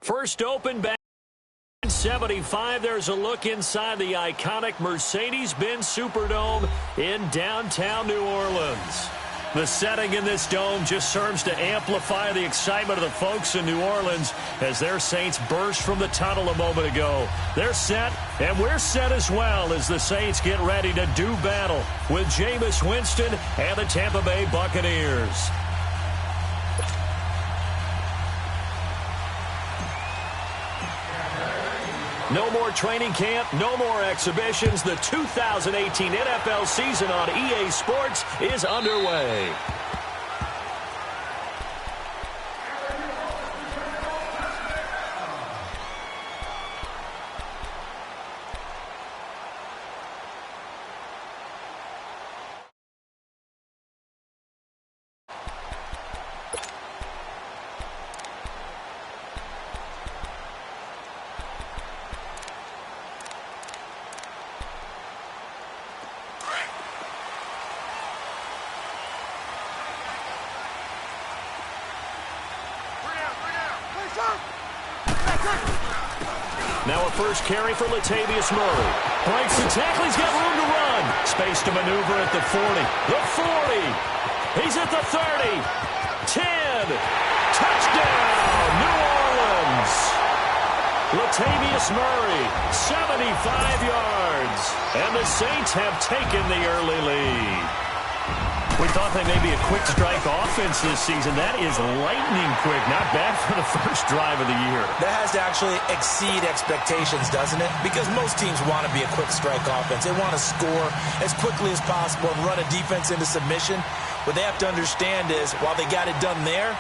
First open back. 75, there's a look inside the iconic Mercedes-Benz Superdome in downtown New Orleans. The setting in this dome just serves to amplify the excitement of the folks in New Orleans as their Saints burst from the tunnel a moment ago. They're set, and we're set as well as the Saints get ready to do battle with Jameis Winston and the Tampa Bay Buccaneers. No more training camp, no more exhibitions. The 2018 NFL season on EA Sports is underway. Now a first carry for Latavius Murray. Breaks the tackle. He's got room to run. Space to maneuver at the 40. The 40. He's at the 30. 10. Touchdown, New Orleans. Latavius Murray, 75 yards. And the Saints have taken the early lead. We thought they may be a quick strike offense this season. That is lightning quick. Not bad for the first drive of the year. That has to actually exceed expectations, doesn't it? Because most teams want to be a quick strike offense. They want to score as quickly as possible and run a defense into submission. What they have to understand is, while they got it done there,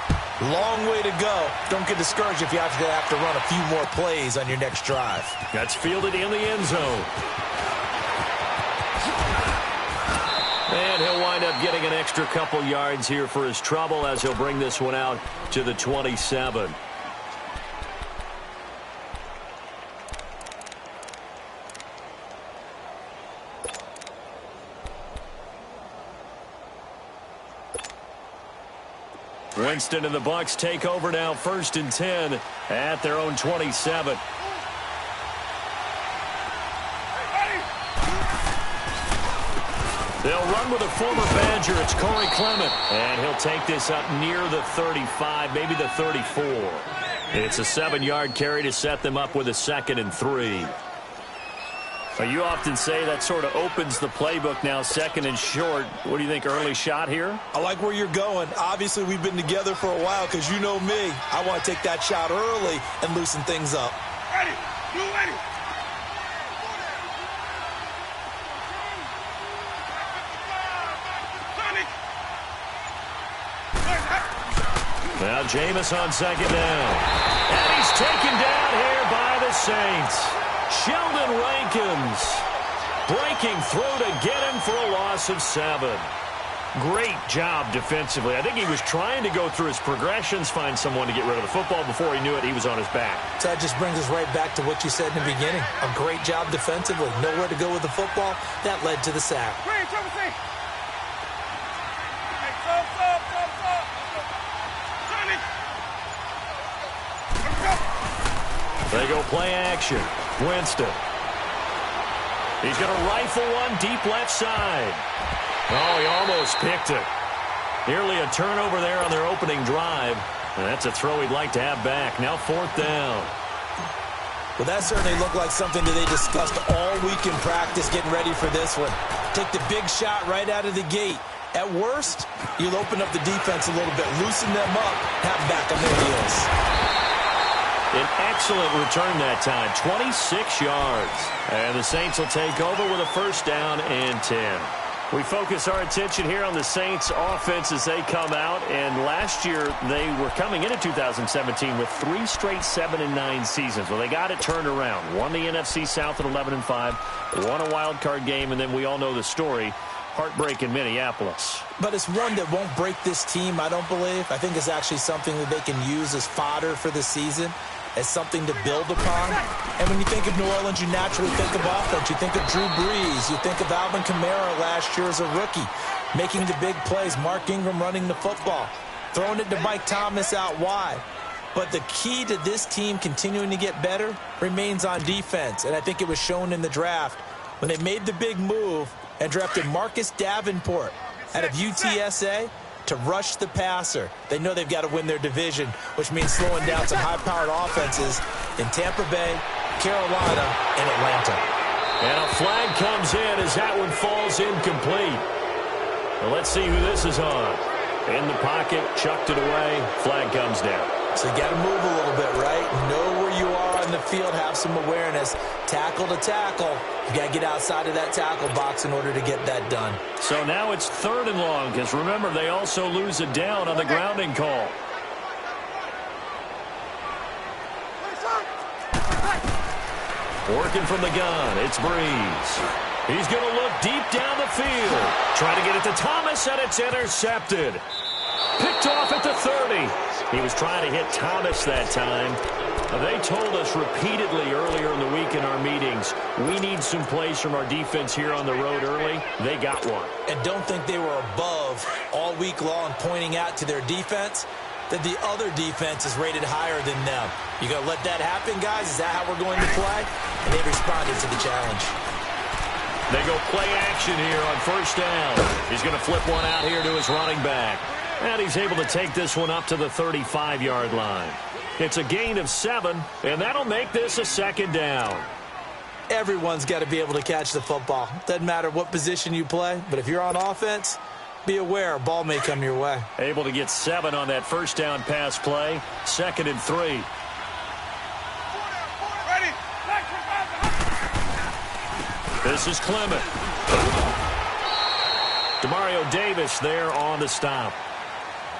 long way to go. Don't get discouraged if you have to run a few more plays on your next drive. That's fielded in the end zone. And he'll wind up getting an extra couple yards here for his trouble as he'll bring this one out to the 27. Winston and the Bucs take over now, 1st and 10 at their own 27. They'll run with a former Badger. It's Corey Clement. And he'll take this up near the 35, maybe the 34. It's a 7-yard carry to set them up with a 2nd and 3. You often say that sort of opens the playbook now, 2nd and short. What do you think, early shot here? I like where you're going. Obviously, we've been together for a while because you know me. I want to take that shot early and loosen things up. Ready. You ready. Now Jameis on 2nd down. And he's taken down here by the Saints. Sheldon Rankins breaking through to get him for a loss of 7. Great job defensively. I think he was trying to go through his progressions, find someone to get rid of the football. Before he knew it, he was on his back. So that just brings us right back to what you said in the beginning. A great job defensively. Nowhere to go with the football. That led to the sack. They go play action. Winston. He's going to rifle one deep left side. Oh, he almost picked it. Nearly a turnover there on their opening drive. And that's a throw he'd like to have back. Now 4th down. Well, that certainly looked like something that they discussed all week in practice getting ready for this one. Take the big shot right out of the gate. At worst, you'll open up the defense a little bit, loosen them up, have them back on their heels. An excellent return that time, 26 yards. And the Saints will take over with a 1st down and 10. We focus our attention here on the Saints offense as they come out. And last year, they were coming into 2017 with 3 straight 7-9 seasons. Well, they got it turned around. Won the NFC South at 11-5. Won a wild card game, and then we all know the story. Heartbreak in Minneapolis. But it's one that won't break this team, I don't believe. I think it's actually something that they can use as fodder for the season, as something to build upon. And when you think of New Orleans, you naturally think of offense. You think of Drew Brees. You think of Alvin Kamara last year as a rookie, making the big plays. Mark Ingram running the football, throwing it to Mike Thomas out wide. But the key to this team continuing to get better remains on defense, and I think it was shown in the draft when they made the big move and drafted Marcus Davenport out of UTSA to rush the passer. They know they've got to win their division, which means slowing down some high-powered offenses in Tampa Bay, Carolina, and Atlanta. And a flag comes in as that one falls incomplete. Well, let's see who this is on. In the pocket, chucked it away, flag comes down. So you got to move a little bit, right? Know where you are on the field, have some awareness. Tackle to tackle. You got to get outside of that tackle box in order to get that done. So now it's 3rd and long, because remember, they also lose a down on the grounding call. Working from the gun, it's Breeze. He's going to look deep down the field. Trying to get it to Thomas, and it's intercepted. Picked off at the 30. He was trying to hit Thomas that time. They told us repeatedly earlier in the week in our meetings, we need some plays from our defense here on the road early. They got one. And don't think they were above all week long pointing out to their defense that the other defense is rated higher than them. You going to let that happen, guys? Is that how we're going to play? And they responded to the challenge. They go play action here on 1st down. He's going to flip one out here to his running back. And he's able to take this one up to the 35-yard line. It's a gain of 7, and that'll make this a 2nd down. Everyone's got to be able to catch the football. Doesn't matter what position you play, but if you're on offense, be aware a ball may come your way. Able to get 7 on that 1st down pass play. 2nd and 3. This is Clement. Demario Davis there on the stop.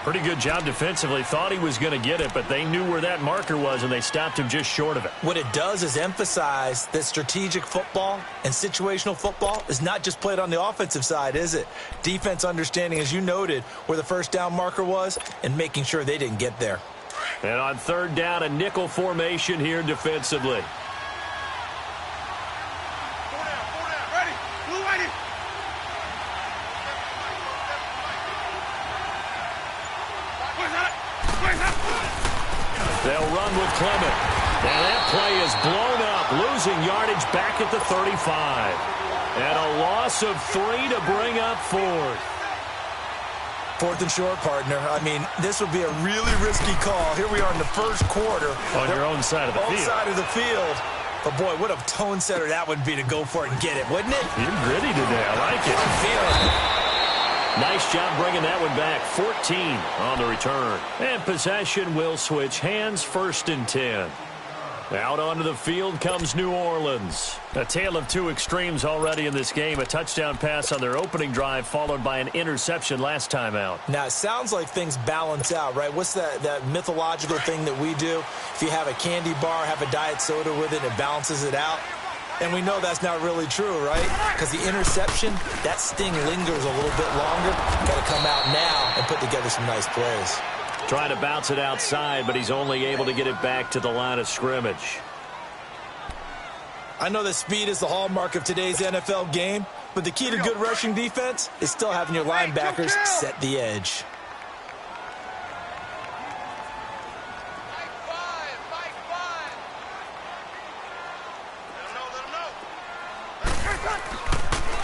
Pretty good job defensively. Thought he was going to get it, but they knew where that marker was, and they stopped him just short of it. What it does is emphasize that strategic football and situational football is not just played on the offensive side, is it? Defense understanding, as you noted, where the 1st down marker was and making sure they didn't get there. And on 3rd down, a nickel formation here defensively. They'll run with Clement. And that play is blown up, losing yardage back at the 35. And a loss of 3 to bring up 4th. 4th and short, partner. I mean, this would be a really risky call. Here we are in the 1st quarter. On your own side of the field. Own side of the field. But, boy, what a tone setter that would be to go for it and get it, wouldn't it? You're gritty today. I like it. I'm feeling it. Nice job bringing that one back. 14 on the return. And possession will switch hands. 1st and 10. Out onto the field comes New Orleans. A tale of two extremes already in this game. A touchdown pass on their opening drive followed by an interception last time out. Now, it sounds like things balance out, right? What's that mythological thing that we do? If you have a candy bar, have a diet soda with it, it balances it out. And we know that's not really true, right? Because the interception, that sting lingers a little bit longer. Got to come out now and put together some nice plays. Trying to bounce it outside, but he's only able to get it back to the line of scrimmage. I know that speed is the hallmark of today's NFL game, but the key to good rushing defense is still having your linebackers set the edge.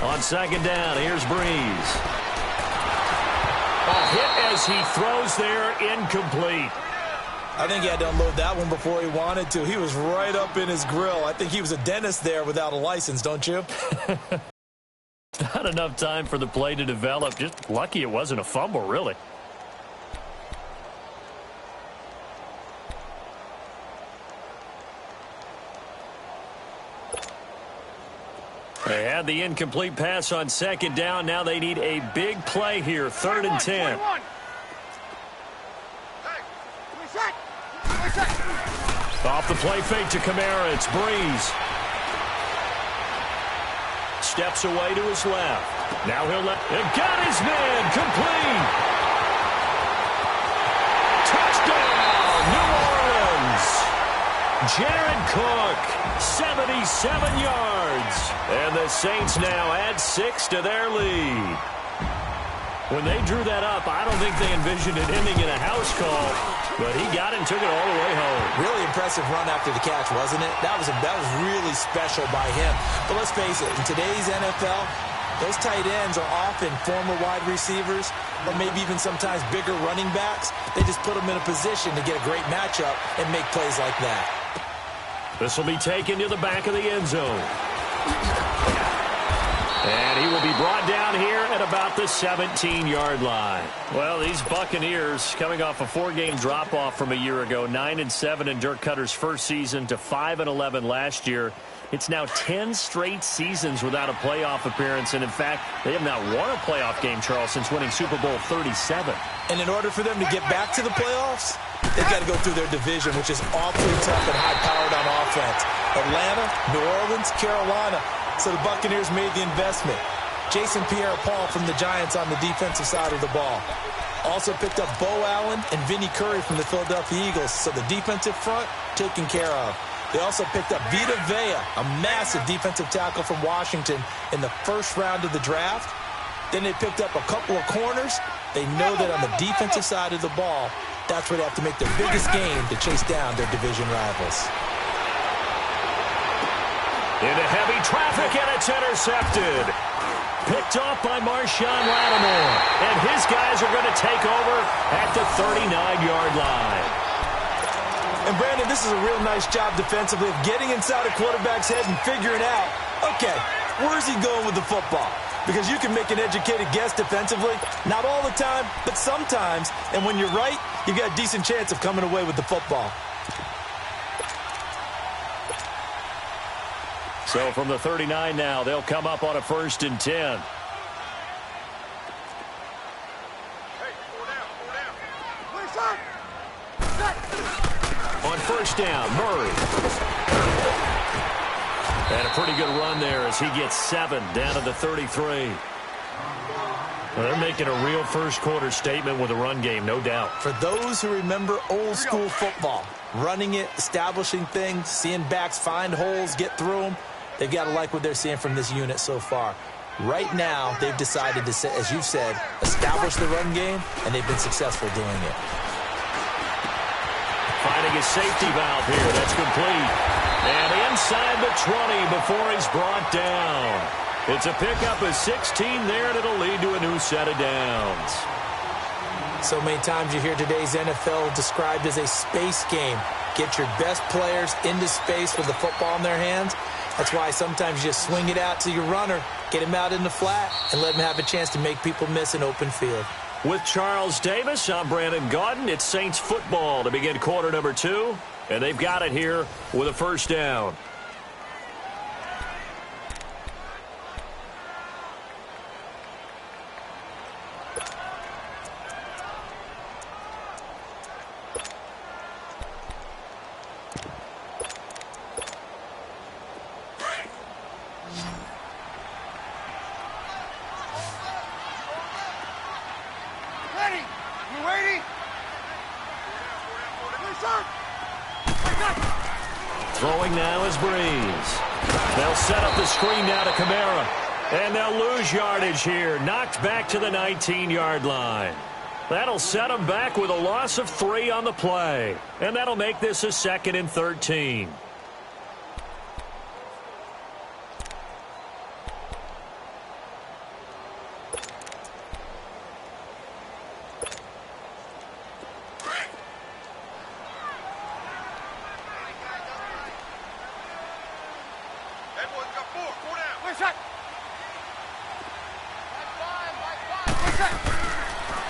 On 2nd down, here's Breeze. A hit as he throws there, incomplete. I think he had to unload that one before he wanted to. He was right up in his grill. I think he was a dentist there without a license, don't you? Not enough time for the play to develop. Just lucky it wasn't a fumble, really. They had the incomplete pass on 2nd down. Now they need a big play here. 3rd and 10. Off the play fake to Kamara. It's Breeze. Steps away to his left. Now he'll let... And got his man. Complete. Touchdown, New Orleans. Jared Cook, 77 yards. And the Saints now add 6 to their lead. When they drew that up, I don't think they envisioned it ending in a house call, but he got it and took it all the way home. Really impressive run after the catch, wasn't it? That was really special by him. But let's face it, in today's NFL, those tight ends are often former wide receivers or maybe even sometimes bigger running backs. They just put them in a position to get a great matchup and make plays like that. This will be taken to the back of the end zone. And he will be brought down here at about the 17-yard line. Well, these Buccaneers coming off a 4-game drop-off from a year ago, 9-7 in Dirk Cutter's first season to 5-11 last year. It's now 10 straight seasons without a playoff appearance, and in fact, they have not won a playoff game, Charles, since winning Super Bowl 37. And in order for them to get back to the playoffs, they've got to go through their division, which is awfully tough and high-powered on offense. Atlanta, New Orleans, Carolina. So the Buccaneers made the investment. Jason Pierre-Paul from the Giants on the defensive side of the ball. Also picked up Bo Allen and Vinnie Curry from the Philadelphia Eagles. So the defensive front taken care of. They also picked up Vita Vea, a massive defensive tackle from Washington in the first round of the draft. Then they picked up a couple of corners. They know that on the defensive side of the ball, that's where they have to make their biggest game to chase down their division rivals. Into heavy traffic, and it's intercepted. Picked off by Marshawn Lattimore. And his guys are going to take over at the 39-yard line. And, Brandon, this is a real nice job defensively of getting inside a quarterback's head and figuring out, okay, where's he going with the football? Because you can make an educated guess defensively. Not all the time, but sometimes. And when you're right, you've got a decent chance of coming away with the football. So from the 39 now, they'll come up on a 1st and 10. On 1st down, Murray. And a pretty good run there as he gets 7 down to the 33. Well, they're making a real first-quarter statement with a run game, no doubt. For those who remember old-school football, running it, establishing things, seeing backs find holes, get through them, they've got to like what they're seeing from this unit so far. Right now, they've decided to, as you've said, establish the run game, and they've been successful doing it. Finding a safety valve here. That's complete. And inside the 20 before he's brought down. It's a pickup of 16 there, and it'll lead to a new set of downs. So many times you hear today's NFL described as a space game. Get your best players into space with the football in their hands. That's why sometimes you just swing it out to your runner, get him out in the flat, and let him have a chance to make people miss an open field. With Charles Davis, I'm Brandon Gaudin. It's Saints football to begin quarter number 2, and they've got it here with a 1st down. Throwing now is Breeze. They'll set up the screen now to Kamara. And they'll lose yardage here. Knocked back to the 19-yard line. That'll set them back with a loss of 3 on the play. And that'll make this a 2nd and 13.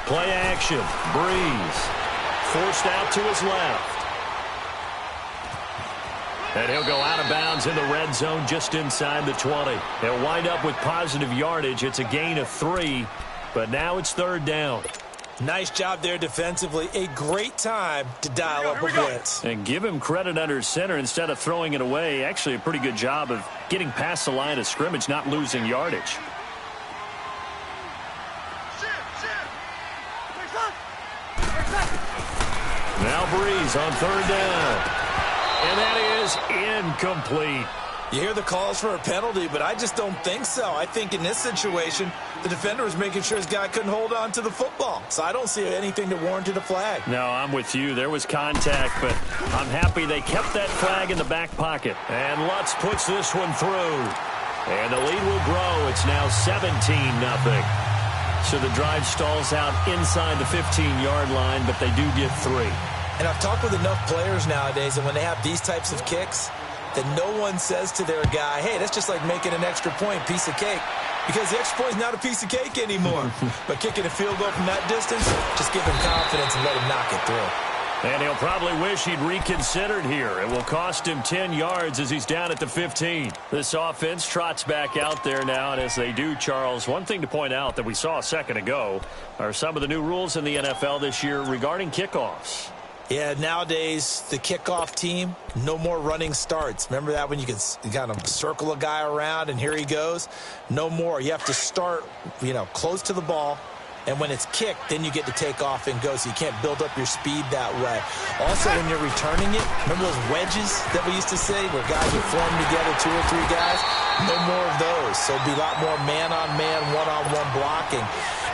Play action. Breeze. Forced out to his left. And he'll go out of bounds in the red zone just inside the 20. They'll wind up with positive yardage. It's a gain of 3, but now it's 3rd down. Nice job there defensively. A great time to dial up a blitz. And give him credit under center instead of throwing it away. Actually a pretty good job of getting past the line of scrimmage, not losing yardage. Now Breeze on 3rd down. And that is incomplete. You hear the calls for a penalty, but I just don't think so. I think in this situation, the defender was making sure his guy couldn't hold on to the football. So I don't see anything that warranted a flag. No, I'm with you. There was contact, but I'm happy they kept that flag in the back pocket. And Lutz puts this one through. And the lead will grow. It's now 17-0. So the drive stalls out inside the 15-yard line, but they do get 3. And I've talked with enough players nowadays, and when they have these types of kicks, that no one says to their guy, hey, that's just like making an extra point, piece of cake. Because the extra point is not a piece of cake anymore. But kicking a field goal from that distance, just give him confidence and let him knock it through. And he'll probably wish he'd reconsidered here. It will cost him 10 yards as he's down at the 15. This offense trots back out there now, and as they do, Charles, one thing to point out that we saw a second ago are some of the new rules in the NFL this year regarding kickoffs. Yeah, nowadays, the kickoff team, no more running starts. Remember that when you could kind of circle a guy around and here he goes? No more. You have to start, close to the ball. And when it's kicked, then you get to take off and go, so you can't build up your speed that way. Also, when you're returning it, remember those wedges that we used to say where guys would form together, 2 or 3 guys? No more of those. So it'll be a lot more man-on-man, one-on-one blocking.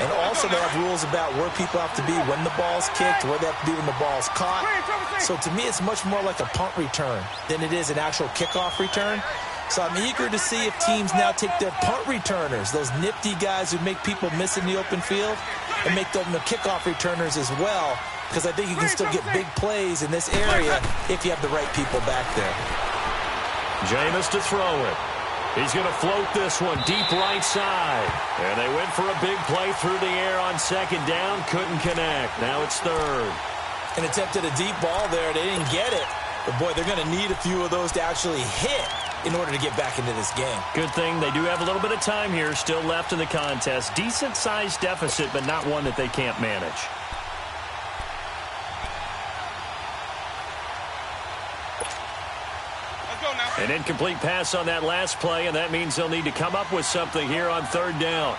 And also they have rules about where people have to be when the ball's kicked, where they have to be when the ball's caught. So to me, it's much more like a punt return than it is an actual kickoff return. So I'm eager to see if teams now take their punt returners, those nifty guys who make people miss in the open field, and make them the kickoff returners as well, because I think you can still get big plays in this area if you have the right people back there. Jameis to throw it. He's going to float this one deep right side. And they went for a big play through the air on second down. Couldn't connect. Now it's third. And attempted a deep ball there. They didn't get it. But, boy, they're going to need a few of those to actually hit in order to get back into this game. Good thing they do have a little bit of time here still left in the contest. Decent-sized deficit, but not one that they can't manage. An incomplete pass on that last play, and that means they'll need to come up with something here on third down.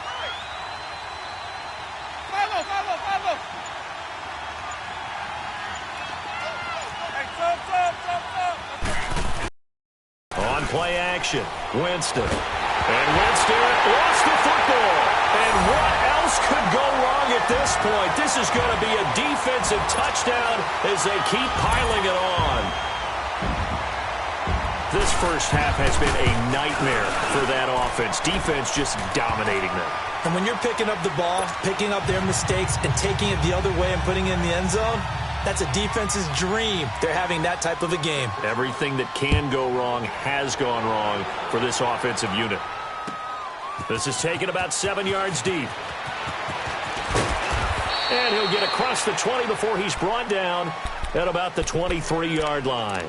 On play action, Winston. And Winston lost the football. And what else could go wrong at this point? This is going to be a defensive touchdown as they keep piling it on. This first half has been a nightmare for that offense. Defense just dominating them. And when you're picking up the ball, picking up their mistakes, and taking it the other way and putting it in the end zone, that's a defense's dream. They're having that type of a game. Everything that can go wrong has gone wrong for this offensive unit. This is taken about 7 yards deep. And he'll get across the 20 before he's brought down at about the 23-yard line.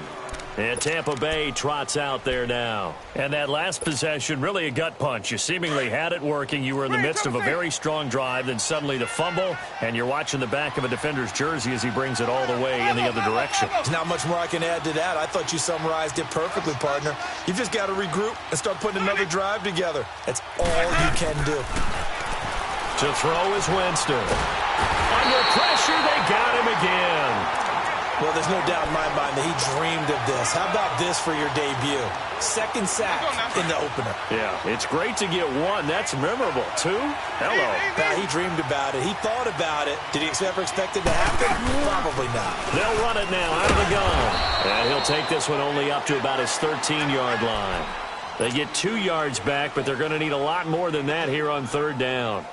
And Tampa Bay trots out there now. And that last possession, really a gut punch. You seemingly had it working. You were in the midst of a very strong drive. Then suddenly the fumble, and you're watching the back of a defender's jersey as he brings it all the way in the other direction. There's not much more I can add to that. I thought you summarized it perfectly, partner. You've just got to regroup and start putting another drive together. That's all you can do. To throw is Winston. Under pressure, they got him again. Well, there's no doubt in my mind that he dreamed of this. How about this for your debut? Second sack in the opener. Yeah, it's great to get one. That's memorable. 2? Hello. He dreamed about it. He thought about it. Did he ever expect it to happen? Probably not. They'll run it now out of the gun. And he'll take this one only up to about his 13-yard line. They get 2 yards back, but they're going to need a lot more than that here on third down.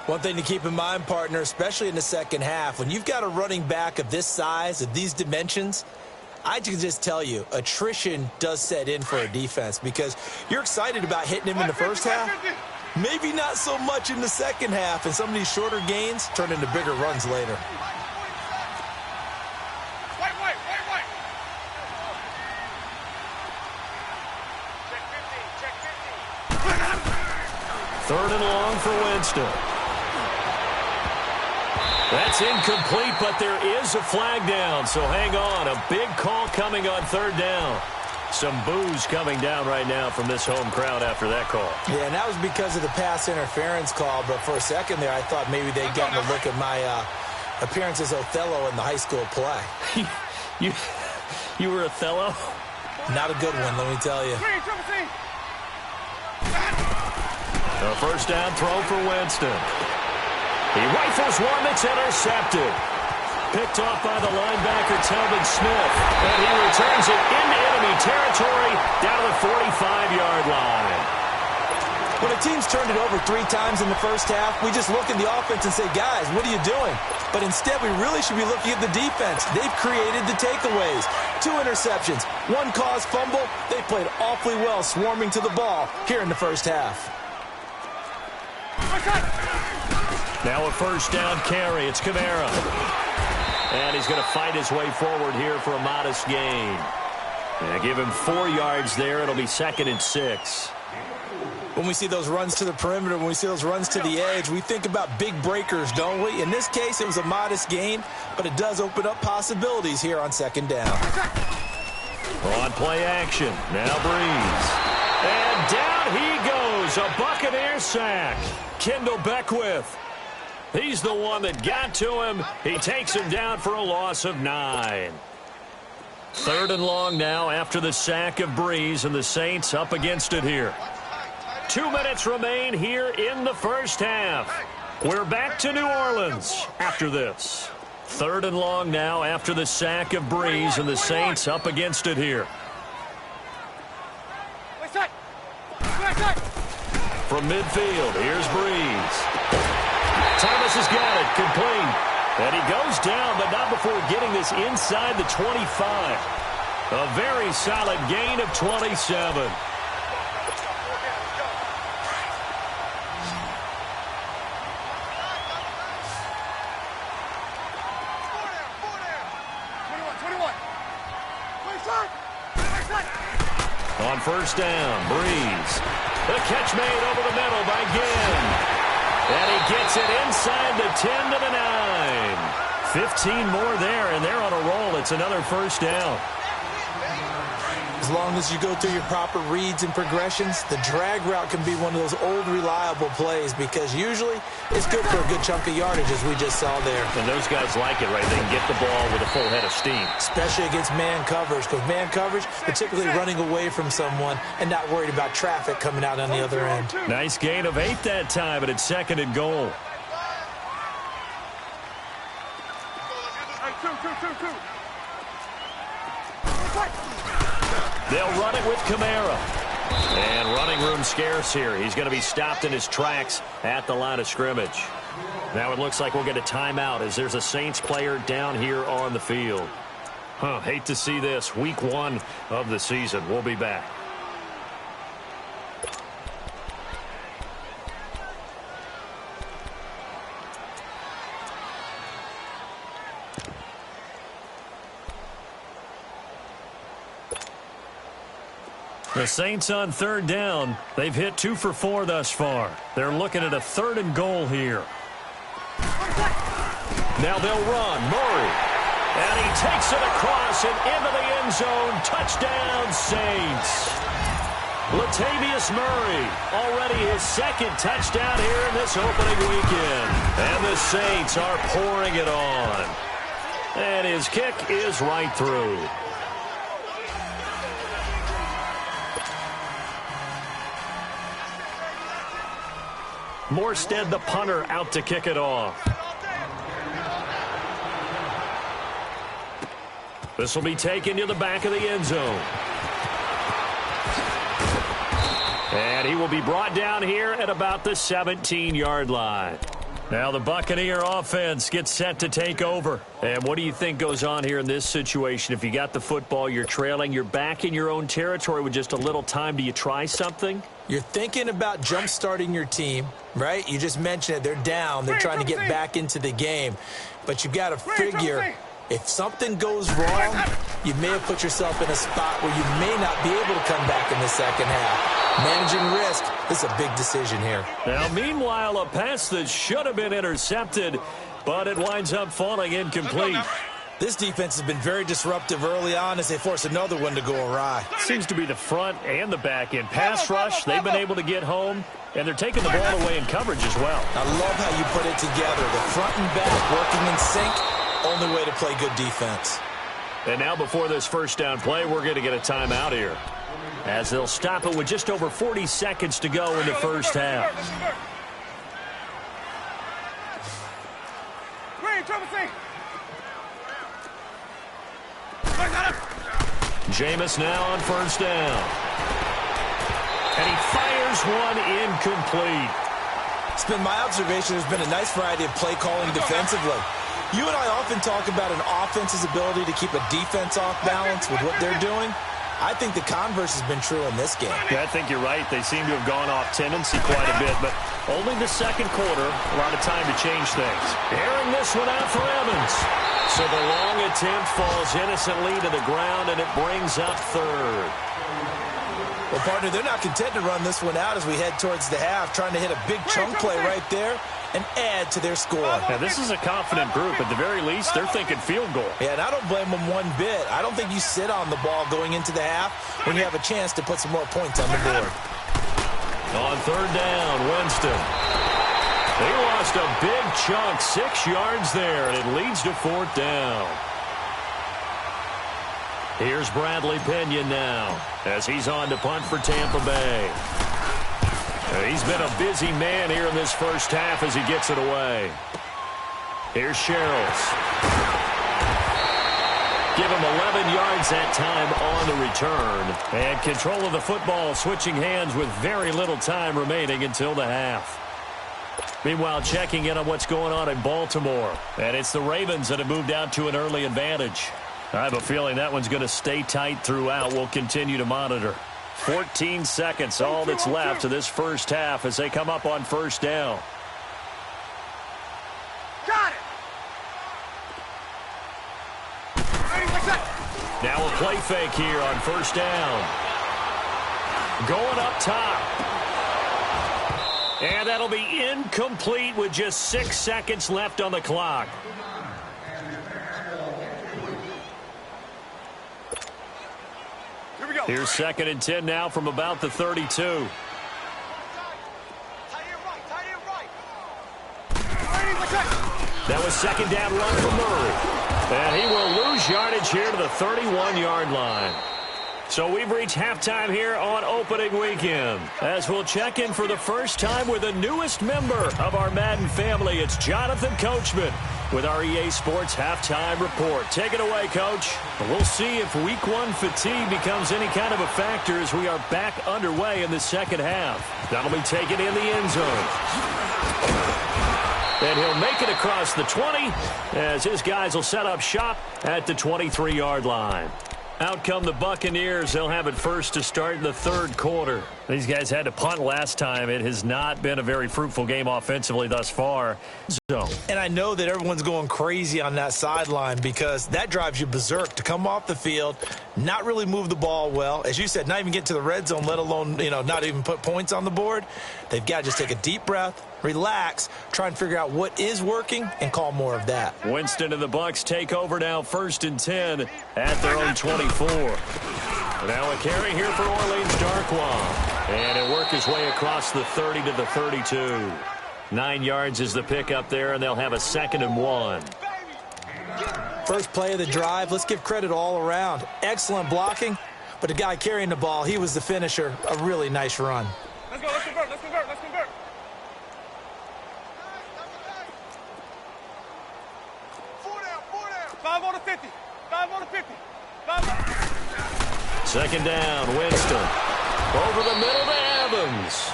One thing to keep in mind, partner, especially in the second half, when you've got a running back of this size, of these dimensions, I can just tell you, attrition does set in for a defense because you're excited about hitting him in the first half. Maybe not so much in the second half, and some of these shorter gains turn into bigger runs later. Third and long for Winston. That's incomplete, but there is a flag down, so hang on. A big call coming on third down. Some boos coming down right now from this home crowd after that call. Yeah, and that was because of the pass interference call, but for a second there I thought maybe they'd gotten a look at my appearance as Othello in the high school play. You were Othello? Not a good one, let me tell you. A first down throw for Winston. He rifles one that's intercepted. Picked off by the linebacker, Telvin Smith. And he returns it into enemy territory down to the 45-yard line. When a team's turned it over 3 times in the first half, we just look at the offense and say, guys, what are you doing? But instead, we really should be looking at the defense. They've created the takeaways. 2 interceptions, 1 caused fumble. They played awfully well swarming to the ball here in the first half. Now a first down carry. It's Kamara. And he's going to fight his way forward here for a modest gain. And give him 4 yards there. It'll be 2nd and 6. When we see those runs to the perimeter, when we see those runs to the edge, we think about big breakers, don't we? In this case, it was a modest gain, but it does open up possibilities here on 2nd down. On play action. Now Breeze. And down he goes. A Buccaneer sack. Kendall Beckwith. He's the one that got to him. He takes him down for a loss of 9. 3rd and long now after the sack of Breeze, and the Saints up against it here. 2 minutes remain here in the first half. We're back to New Orleans after this. 3rd and long now after the sack of Breeze, and the Saints up against it here. From midfield, here's Breeze. Thomas has got it, complete. And he goes down, but not before getting this inside the 25. A very solid gain of 27. On first down, Breeze. The catch made over the middle by Ginn. And he gets it inside the 10 to the 9. 15 more there, and they're on a roll. It's another first down. As long as you go through your proper reads and progressions, the drag route can be one of those old reliable plays because usually it's good for a good chunk of yardage, as we just saw there. And those guys like it, right? They can get the ball with a full head of steam. Especially against man coverage, because man coverage, they're typically running away from someone and not worried about traffic coming out on the other end. Nice gain of 8 that time, and it's 2nd and goal. They'll run it with Kamara. And running room scarce here. He's going to be stopped in his tracks at the line of scrimmage. Now it looks like we'll get a timeout as there's a Saints player down here on the field. Hate to see this. Week 1 of the season. We'll be back. The Saints on 3rd down. They've hit 2 for 4 thus far. They're looking at a 3rd and goal here. Now they'll run. Murray. And he takes it across and into the end zone. Touchdown, Saints. Latavius Murray, already his 2nd touchdown here in this opening weekend. And the Saints are pouring it on. And his kick is right through. Morstead, the punter, out to kick it off. This will be taken to the back of the end zone. And he will be brought down here at about the 17-yard line. Now the Buccaneer offense gets set to take over. And what do you think goes on here in this situation? If you got the football, you're trailing, you're back in your own territory with just a little time. Do you try something? You're thinking about jump-starting your team, right? You just mentioned it. They're down. They're trying to get back into the game. But you've got to figure if something goes wrong, you may have put yourself in a spot where you may not be able to come back in the second half. Managing risk, this is a big decision here. Now, meanwhile, a pass that should have been intercepted, but it winds up falling incomplete. This defense has been very disruptive early on as they force another one to go awry. Seems to be the front and the back end. Pass rush, they've been able to get home, and they're taking the ball away in coverage as well. I love how you put it together. The front and back working in sync, only way to play good defense. And now before this first down play, we're going to get a timeout here, as they'll stop it with just over 40 seconds to go in the first half. Jameis now on first down. And he fires one incomplete. It's been my observation there's been a nice variety of play calling defensively. You and I often talk about an offense's ability to keep a defense off balance with what they're doing. I think the converse has been true in this game. Yeah, I think you're right. They seem to have gone off tendency quite a bit, but only the second quarter, a lot of time to change things. Airing this one out for Evans. So the long attempt falls innocently to the ground, and it brings up third. Well, partner, they're not content to run this one out as we head towards the half, trying to hit a big chunk play right there and add to their score. Now, this is a confident group. At the very least, they're thinking field goal. Yeah, and I don't blame them one bit. I don't think you sit on the ball going into the half when you have a chance to put some more points on the board. On third down, Winston. They lost a big chunk, 6 yards there, and it leads to fourth down. Here's Bradley Pinion now as he's on to punt for Tampa Bay. He's been a busy man here in this first half as he gets it away. Here's Sherrills. Give him 11 yards that time on the return. And control of the football switching hands with very little time remaining until the half. Meanwhile, checking in on what's going on in Baltimore. And it's the Ravens that have moved out to an early advantage. I have a feeling that one's going to stay tight throughout. We'll continue to monitor. 14 seconds, all that's left to this first half as they come up on first down. Got it. Now a play fake here on first down. Going up top. And that'll be incomplete with just 6 seconds left on the clock. Here's 2nd and 10 now from about the 32. That was 2nd down run for Murray. And he will lose yardage here to the 31-yard line. So we've reached halftime here on opening weekend, as we'll check in for the first time with the newest member of our Madden family. It's Jonathan Coachman with our EA Sports Halftime Report. Take it away, Coach. We'll see if Week 1 fatigue becomes any kind of a factor as we are back underway in the second half. That'll be taken in the end zone. And he'll make it across the 20 as his guys will set up shop at the 23-yard line. Out come the Buccaneers. They'll have it first to start in the third quarter. These guys had to punt last time. It has not been a very fruitful game offensively thus far. And I know that everyone's going crazy on that sideline because that drives you berserk to come off the field, not really move the ball well. As you said, not even get to the red zone, let alone, not even put points on the board. They've got to just take a deep breath, relax, try and figure out what is working, and call more of that. Winston and the Bucs take over now, 1st and 10 at their own 24. Now a carry here for Orleans Darkwa. And it'll work his way across the 30 to the 32. 9 yards is the pickup there, and they'll have a 2nd and 1. First play of the drive, let's give credit all around. Excellent blocking, but the guy carrying the ball, he was the finisher. A really nice run. Let's go, let's convert, let's convert, let's convert. 4 down. 5 on the 50. 5 on the 50. 5 on the 50. 2nd down, Winston. Over the middle to Evans.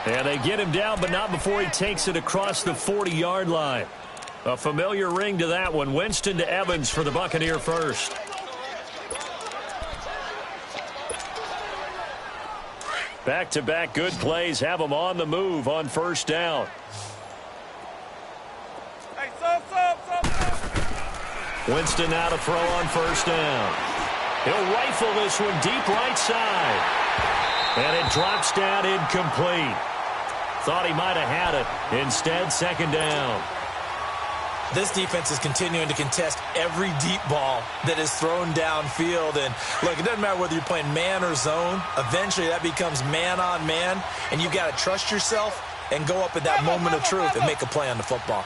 And they get him down, but not before he takes it across the 40-yard line. A familiar ring to that one. Winston to Evans for the Buccaneer first. Back-to-back good plays have them on the move on first down. Hey, sub. Winston now to throw on first down. He'll rifle this one deep right side. And it drops down incomplete. Thought he might have had it. Instead, 2nd down. This defense is continuing to contest every deep ball that is thrown downfield. And, look, it doesn't matter whether you're playing man or zone. Eventually, that becomes man on man. And you've got to trust yourself and go up at that moment of truth and make a play on the football.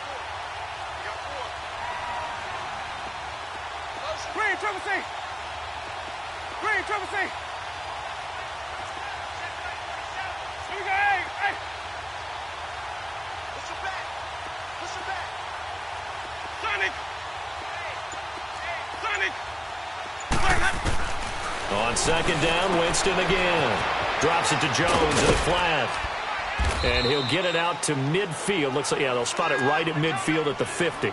triple C. Here we go, hey, hey. Push your back. Push your back. Sonic. Sonic. On second down, Winston again. Drops it to Jones in the flat. And he'll get it out to midfield. Looks like, yeah, they'll spot it right at midfield at the 50.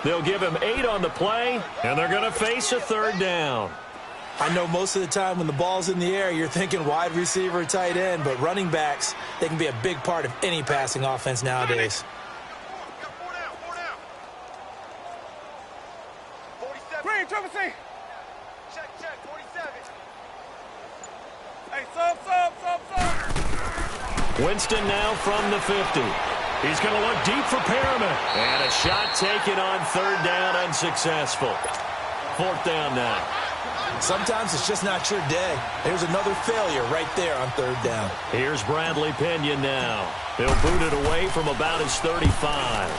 They'll give him 8 on the play, and they're going to face a third down. I know most of the time when the ball's in the air, you're thinking wide receiver, tight end, but running backs, they can be a big part of any passing offense nowadays. Green, triple C. Check, 47. Hey, sub. Winston now from the 50. He's going to look deep for Perriman. And a shot taken on third down, unsuccessful. Fourth down now. Sometimes it's just not your day. There's another failure right there on third down. Here's Bradley Pinion now. He'll boot it away from about his 35.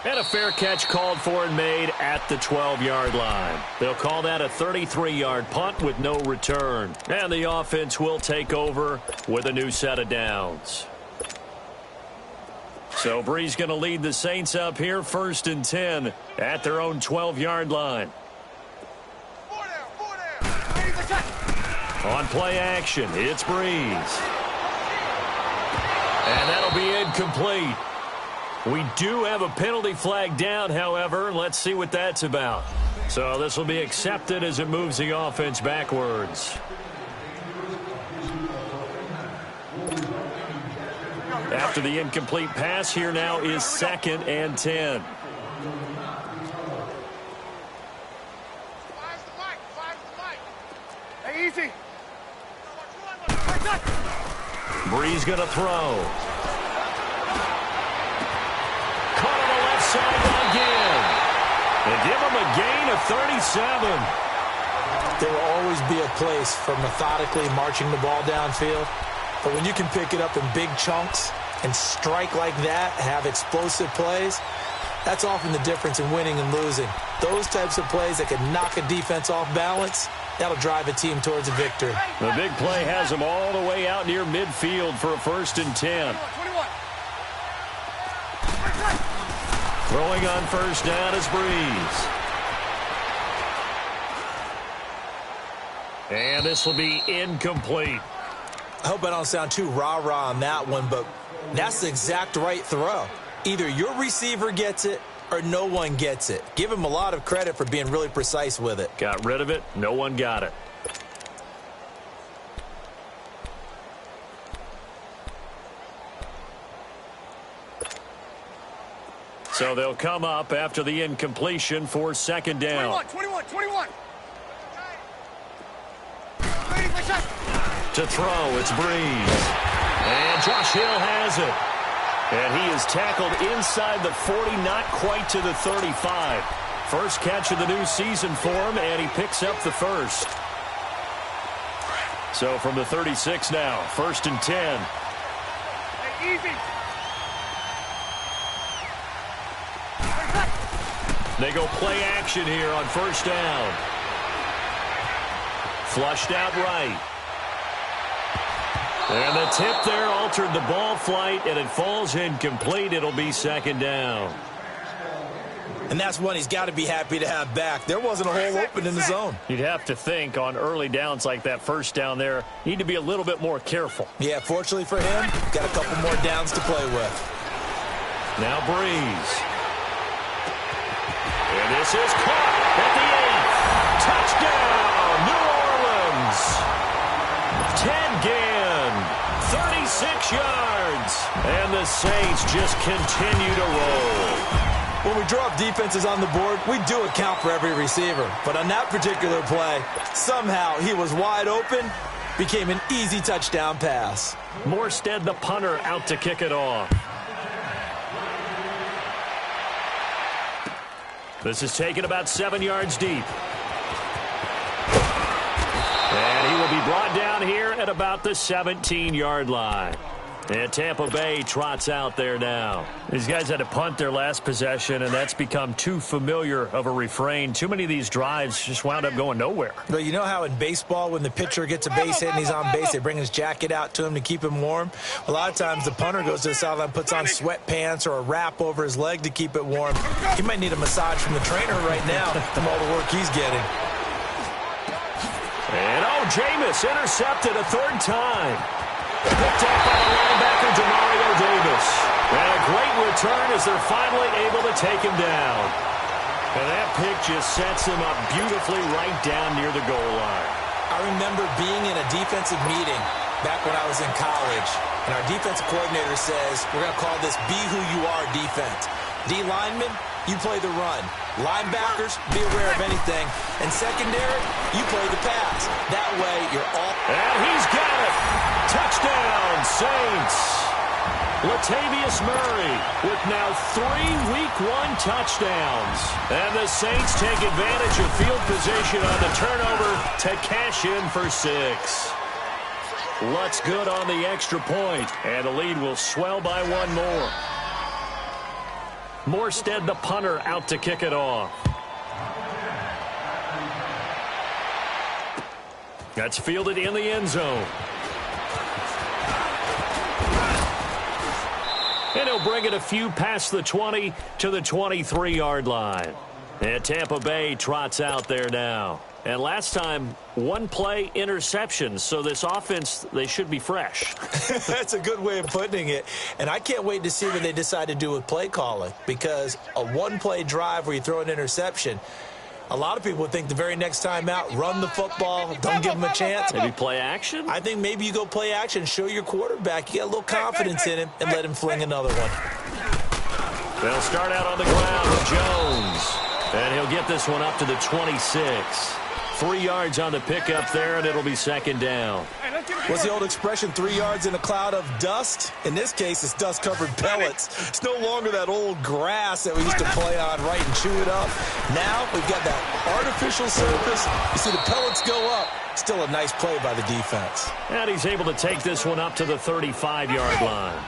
And a fair catch called for and made at the 12-yard line. They'll call that a 33-yard punt with no return. And the offense will take over with a new set of downs. So Bree's going to lead the Saints up here, 1st and 10 at their own 12-yard line. On play action, it's Breeze. And that'll be incomplete. We do have a penalty flag down, however. Let's see what that's about. So this will be accepted as it moves the offense backwards. After the incomplete pass, here now is 2nd and 10. Hey, easy. Breeze going to throw. Caught on the left side again. They give him a gain of 37. There will always be a place for methodically marching the ball downfield. But when you can pick it up in big chunks and strike like that, have explosive plays, that's often the difference in winning and losing. Those types of plays that can knock a defense off balance, that'll drive a team towards a victory. The big play has him all the way out near midfield for a 1st and 10. 21. Throwing on 1st down is Breeze. And this will be incomplete. I hope I don't sound too rah-rah on that one, but that's the exact right throw. Either your receiver gets it or no one gets it. Give him a lot of credit for being really precise with it. Got rid of it. No one got it. So they'll come up after the incompletion for 2nd down. 21. To throw, it's Breeze. And Josh Hill has it. And he is tackled inside the 40, not quite to the 35. First catch of the new season for him, and he picks up the first. So from the 36 now, 1st and 10. Hey, easy. They go play action here on 1st down. Flushed out right. And the tip there altered the ball flight, and it falls incomplete. It'll be 2nd down. And that's one he's got to be happy to have back. There wasn't a hole open in the zone. You'd have to think on early downs like that 1st down there, need to be a little bit more careful. Yeah, fortunately for him, got a couple more downs to play with. Now Breeze. And this is caught at the 8. Touchdown, New Orleans. 10 Ginn, 36 yards. And the Saints just continue to roll. When we draw up defenses on the board, we do account for every receiver. But on that particular play, somehow he was wide open, became an easy touchdown pass. Morstead, the punter, out to kick it off. This is taken about 7 yards deep. And he will be brought down here at about the 17-yard line. And Tampa Bay trots out there now. These guys had to punt their last possession, and that's become too familiar of a refrain. Too many of these drives just wound up going nowhere. But you know how in baseball, when the pitcher gets a base hit and he's on base, they bring his jacket out to him to keep him warm? A lot of times the punter goes to the sideline, puts on sweatpants or a wrap over his leg to keep it warm. He might need a massage from the trainer right now from all the work he's getting. And Jameis intercepted a third time. Picked up by the linebacker, Demario Davis. And a great return as they're finally able to take him down. And that pick just sets him up beautifully right down near the goal line. I remember being in a defensive meeting back when I was in college, and our defensive coordinator says, we're going to call this Be Who You Are defense. D linemen, you play the run. Linebackers, be aware of anything. And secondary, you play the pass. That way, you're all... And he's got it. Touchdown, Saints. Latavius Murray with now 3 Week 1 touchdowns. And the Saints take advantage of field position on the turnover to cash in for 6. Lutz good on the extra point, and the lead will swell by 1 more. Morstead, the punter, out to kick it off. That's fielded in the end zone. And he'll bring it a few past the 20 to the 23-yard line. And Tampa Bay trots out there now. And last time, 1-play interception. So this offense, they should be fresh. That's a good way of putting it. And I can't wait to see what they decide to do with play calling. Because a 1-play drive where you throw an interception, a lot of people would think the very next time out, run the football, don't give them a chance. Maybe play action? I think maybe you go play action, show your quarterback. You get a little confidence in him, and let him fling another one. They'll start out on the ground with Jones. And he'll get this one up to the 26. 3 yards on the pickup there, and it'll be second down. What's the old expression, 3 yards in a cloud of dust? In this case, it's dust-covered pellets. It's no longer that old grass that we used to play on, right, and chew it up. Now we've got that artificial surface. You see the pellets go up. Still a nice play by the defense. And he's able to take this one up to the 35-yard line.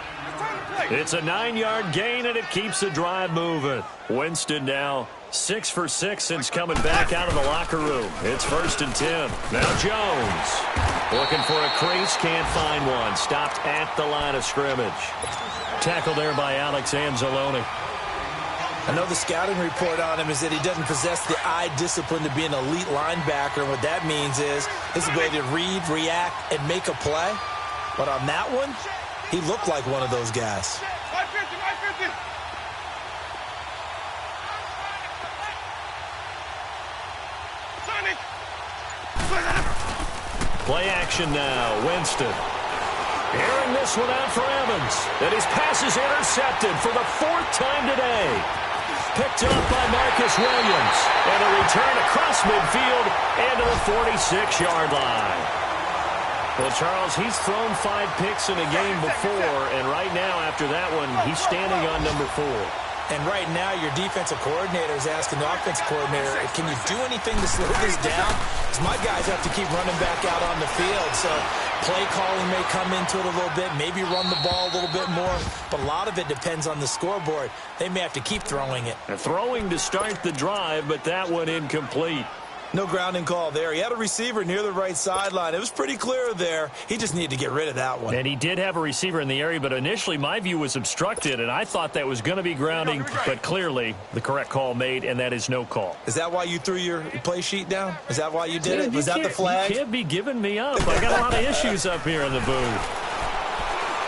It's a 9-yard gain, and it keeps the drive moving. Winston now 6 for 6 since coming back out of the locker room. It's 1st and 10. Now Jones looking for a crease, can't find one. Stopped at the line of scrimmage. Tackled there by Alex Anzalone. I know the scouting report on him is that he doesn't possess the eye discipline to be an elite linebacker. What that means is his ability to read, react, and make a play. But on that one, he looked like one of those guys. Play action now. Winston. Airing this one out for Evans. And his pass is intercepted for the 4th time today. Picked up by Marcus Williams. And a return across midfield and to the 46-yard line. Well, Charles, he's thrown 5 picks in a game before, and right now, after that one, he's standing on number 4. And right now, your defensive coordinator is asking the offensive coordinator, can you do anything to slow this down? Because my guys have to keep running back out on the field. So play calling may come into it a little bit, maybe run the ball a little bit more. But a lot of it depends on the scoreboard. They may have to keep throwing it. Throwing to start the drive, but that one incomplete. No grounding call there. He had a receiver near the right sideline. It was pretty clear there. He just needed to get rid of that one. And he did have a receiver in the area, but initially my view was obstructed, and I thought that was going to be grounding, but clearly the correct call made, and that is no call. Is that why you threw your play sheet down? Is that why you did it? Was that the flag? You can't be giving me up. I got a lot of issues up here in the booth.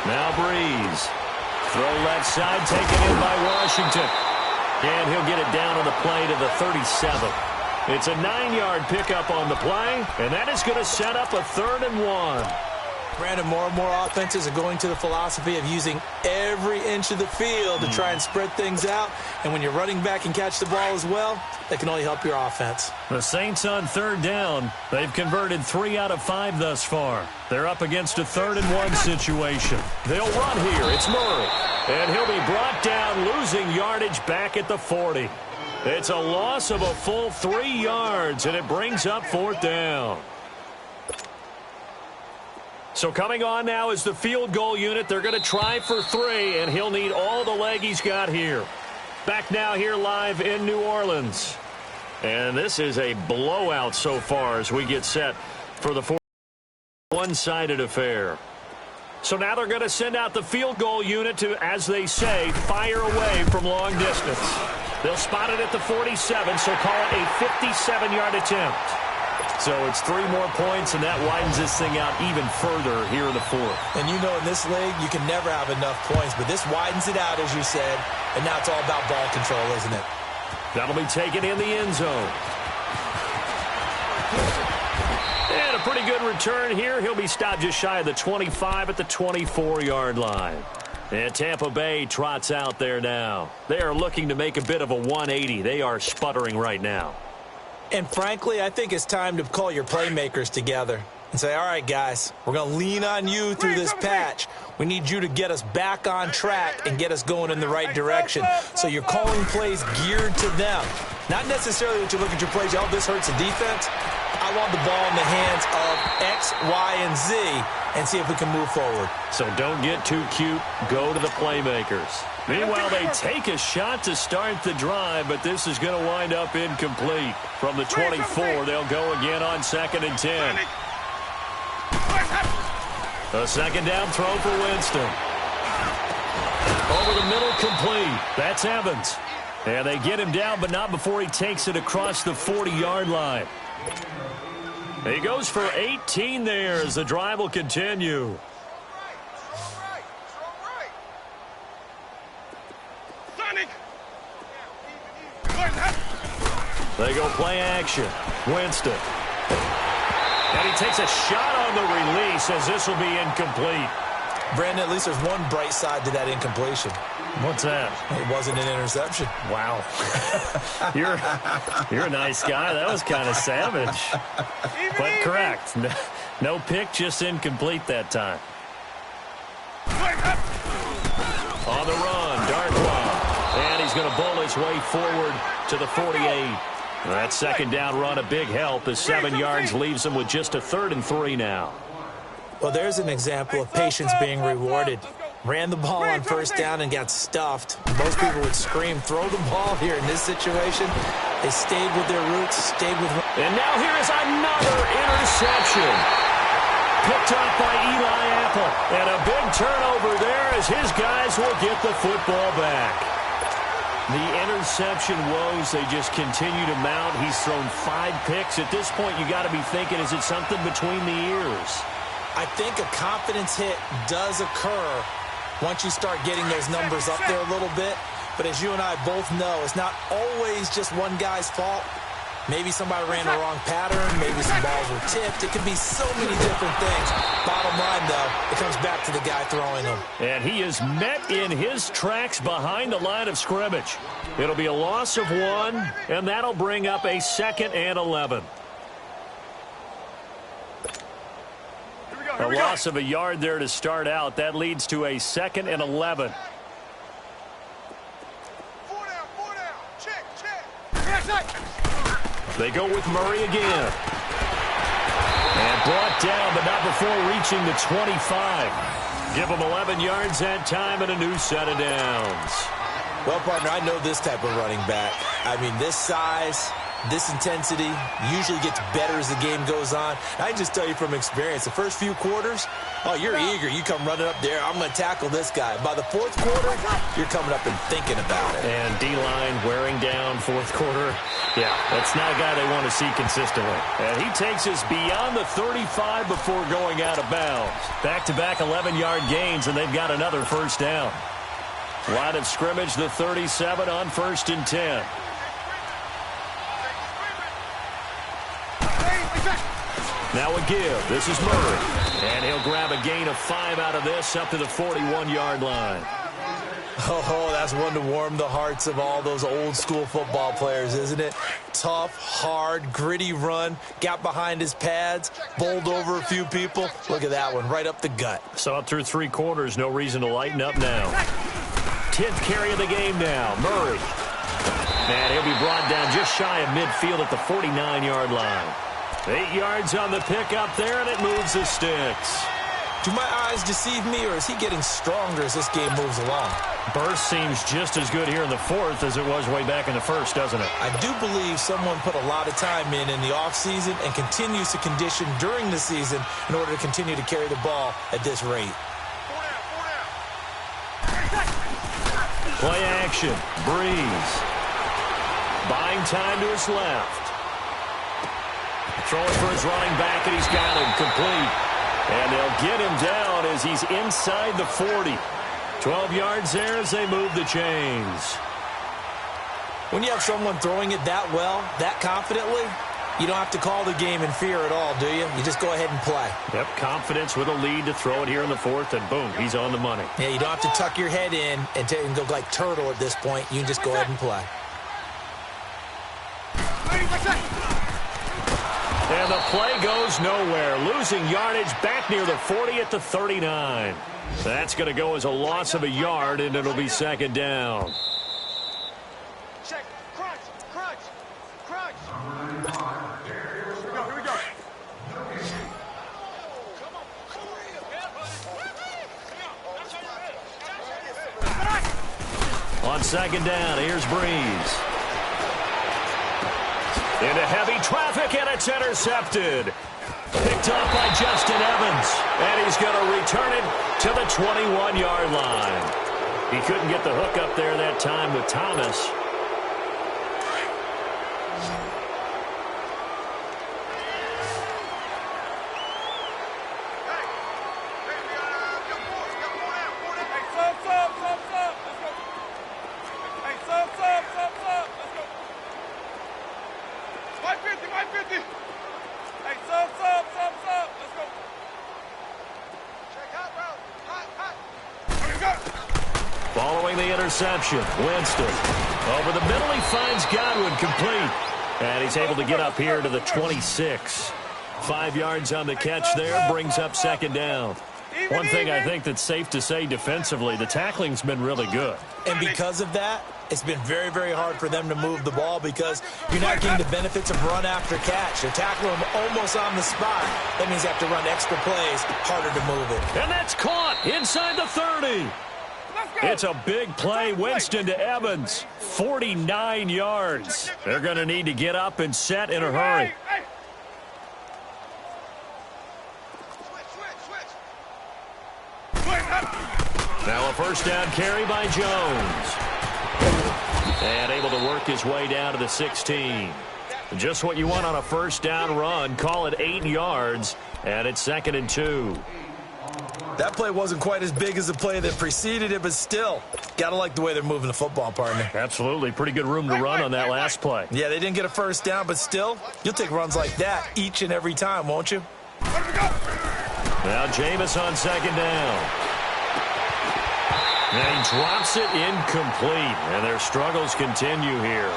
Now Breeze. Throw left side, taken in by Washington. And he'll get it down on the play to the 37. It's a 9-yard pickup on the play, and that is going to set up a 3rd and 1. Brandon, more and more offenses are going to the philosophy of using every inch of the field to try and spread things out. And when you're running back and catch the ball as well, that can only help your offense. The Saints on 3rd down. They've converted 3 out of 5 thus far. They're up against a 3rd and 1 situation. They'll run here. It's Murray. And he'll be brought down, losing yardage back at the 40. It's a loss of a full 3 yards, and it brings up 4th down. So coming on now is the field goal unit. They're going to try for 3, and he'll need all the leg he's got here. Back now here live in New Orleans. And this is a blowout so far as we get set for the one-sided affair. So now they're going to send out the field goal unit to, as they say, fire away from long distance. They'll spot it at the 47, so call it a 57-yard attempt. So it's 3 more points, and that widens this thing out even further here in the 4th. And you know in this league, you can never have enough points, but this widens it out, as you said, and now it's all about ball control, isn't it? That'll be taken in the end zone. And a pretty good return here. He'll be stopped just shy of the 25 at the 24-yard line. And Tampa Bay trots out there now. They are looking to make a bit of a 180. They are sputtering right now. And frankly, I think it's time to call your playmakers together and say, all right, guys, we're going to lean on you through this patch. We need you to get us back on track and get us going in the right direction. So you're calling plays geared to them. Not necessarily that you look at your plays, oh, this hurts the defense. I want the ball in the hands of X, Y, and Z and see if we can move forward. So don't get too cute. Go to the playmakers. Meanwhile, they take a shot to start the drive, but this is going to wind up incomplete. From the 24, they'll go again on 2nd and 10. A second down throw for Winston. Over the middle, complete. That's Evans. And they get him down, but not before he takes it across the 40-yard line. He goes for 18 there as the drive will continue. They go play action. Winston. And he takes a shot on the release as this will be incomplete. Brandon, at least there's one bright side to that incompletion. What's that? It wasn't an interception. Wow. You're a nice guy. That was kind of savage. But correct. No pick, just incomplete that time. On the run, Darkwa. And he's going to bull his way forward to the 48. That second down run, a big help as 7 yards leaves him with just a 3rd and 3 now. Well, there's an example of patience being rewarded. Ran the ball on 1st down and got stuffed. Most people would scream, throw the ball here in this situation. They stayed with their roots, stayed with... And now here is another interception. Picked up by Eli Apple. And a big turnover there as his guys will get the football back. The interception woes, they just continue to mount. He's thrown 5 picks. At this point, you got to be thinking, is it something between the ears? I think a confidence hit does occur once you start getting those numbers up there a little bit. But as you and I both know, it's not always just one guy's fault. Maybe somebody ran the wrong pattern. Maybe some balls were tipped. It could be so many different things. Bottom line, though, it comes back to the guy throwing them. And he is met in his tracks behind the line of scrimmage. It'll be a loss of 1, and that'll bring up a 2nd and 11. A loss of a yard there to start out. That leads to a 2nd and 11. 4 down. Check. They go with Murray again. And brought down, but not before reaching the 25. Give them 11 yards that time and a new set of downs. Well, partner, I know this type of running back. I mean, this size, this intensity usually gets better as the game goes on. I can just tell you from experience, the first few quarters, oh, you're eager. You come running up there, I'm going to tackle this guy. By the 4th quarter, you're coming up and thinking about it. And D-line wearing down 4th quarter. Yeah, that's not a guy they want to see consistently. And he takes us beyond the 35 before going out of bounds. Back-to-back 11-yard gains, and they've got another 1st down. Line of scrimmage, the 37 on 1st and 10. Now a give. This is Murray. And he'll grab a gain of 5 out of this up to the 41-yard line. Oh, that's one to warm the hearts of all those old-school football players, isn't it? Tough, hard, gritty run. Got behind his pads, bowled over a few people. Look at that one, right up the gut. So up through 3 quarters, no reason to lighten up now. 10th carry of the game now. Murray. And he'll be brought down just shy of midfield at the 49-yard line. 8 yards on the pickup there, and it moves the sticks. Do my eyes deceive me, or is he getting stronger as this game moves along? Burst seems just as good here in the fourth as it was way back in the first, doesn't it? I do believe someone put a lot of time in the offseason and continues to condition during the season in order to continue to carry the ball at this rate. Play action. Breeze. Buying time to his left. Throwing for his running back, and he's got him complete. And they'll get him down as he's inside the 40. 12 yards there as they move the chains. When you have someone throwing it that well, that confidently, you don't have to call the game in fear at all, do you? You just go ahead and play. Yep, confidence with a lead to throw it here in the fourth, and boom, he's on the money. Yeah, you don't have to tuck your head in and go like turtle at this point. You can just go ahead and play. And the play goes nowhere. Losing yardage back near the 40 at the 39. That's going to go as a loss of a yard, and it'll be second down. Check. Crunch. Crunch. Crunch. Here we go. Here we go. On second down, here's Breeze. Into heavy traffic, and it's intercepted. Picked off by Justin Evans, and he's going to return it to the 21-yard line. He couldn't get the hook up there that time with Thomas. Following the interception, Winston. Over the middle, he finds Godwin complete. And he's able to get up here to the 26. 5 yards on the catch there, brings up second down. One thing I think that's safe to say defensively, the tackling's been really good. And because of that, it's been very, very hard for them to move the ball because you're not getting the benefits of run after catch. You're tackling them almost on the spot. That means you have to run extra plays, harder to move it. And that's caught inside the 30. It's a big play. Winston to Evans. 49 yards. They're going to need to get up and set in a hurry. Now a first down carry by Jones. And able to work his way down to the 16. Just what you want on a first down run. Call it 8 yards. And it's 2nd and 2. That play wasn't quite as big as the play that preceded it, but still, got to like the way they're moving the football, partner. Absolutely. Pretty good room to run on that last play. Yeah, they didn't get a first down, but still, you'll take runs like that each and every time, won't you? Now Jameis on second down. And he drops it incomplete, and their struggles continue here.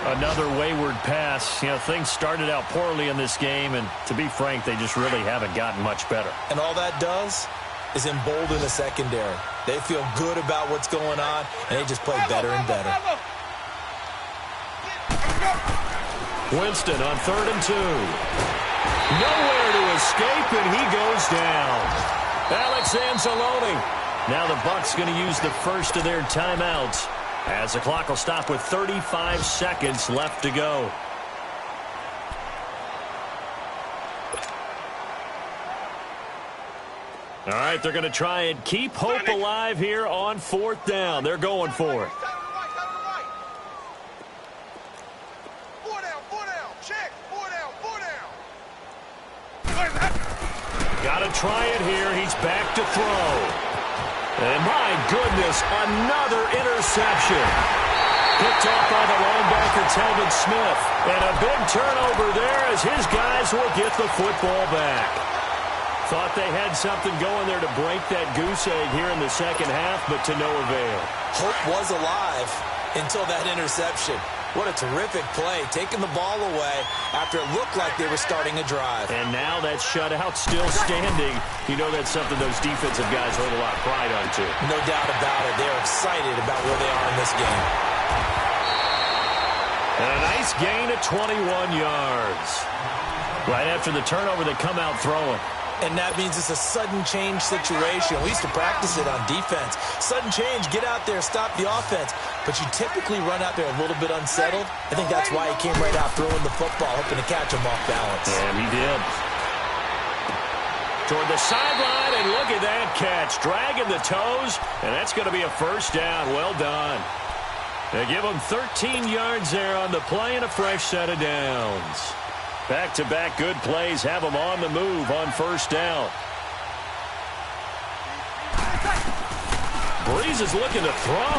Another wayward pass. You know, things started out poorly in this game, and to be frank, they just really haven't gotten much better. And all that does is embolden the secondary. They feel good about what's going on, and they just play better and better. Winston on 3rd and 2. Nowhere to escape, and he goes down. Alex Anzalone. Now the Bucs going to use the first of their timeouts, as the clock will stop with 35 seconds left to go. All right, they're going to try and keep hope alive here on 4th down. They're going for it. Got to try it here. He's back to throw. And my goodness, another interception. Picked off by the linebacker, Telvin Smith. And a big turnover there as his guys will get the football back. Thought they had something going there to break that goose egg here in the second half, but to no avail. Hope was alive until that interception. What a terrific play, taking the ball away after it looked like they were starting a drive. And now that shutout still standing. You know that's something those defensive guys hold a lot of pride on, too. No doubt about it. They're excited about where they are in this game. And a nice gain of 21 yards. Right after the turnover, they come out throwing. And that means it's a sudden change situation. We used to practice it on defense. Sudden change, get out there, stop the offense. But you typically run out there a little bit unsettled. I think that's why he came right out throwing the football, hoping to catch him off balance. And he did. Toward the sideline, and look at that catch. Dragging the toes, and that's going to be a first down. Well done. They give him 13 yards there on the play and a fresh set of downs. Back-to-back good plays have him on the move on first down. Breeze is looking to throw.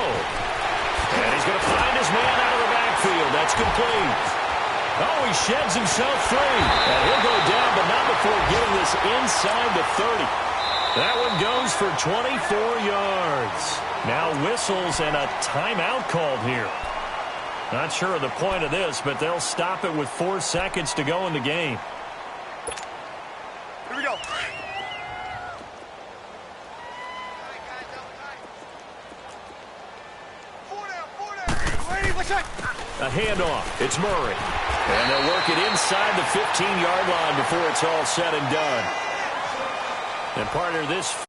And he's going to find his man out of the backfield. That's complete. Oh, he sheds himself free. And he'll go down, but not before getting this inside the 30. That one goes for 24 yards. Now whistles and a timeout called here. Not sure of the point of this, but they'll stop it with 4 seconds to go in the game. Here we go. Four down. Lady, let's check. A handoff. It's Murray. And they'll work it inside the 15-yard line before it's all said and done. And partner, this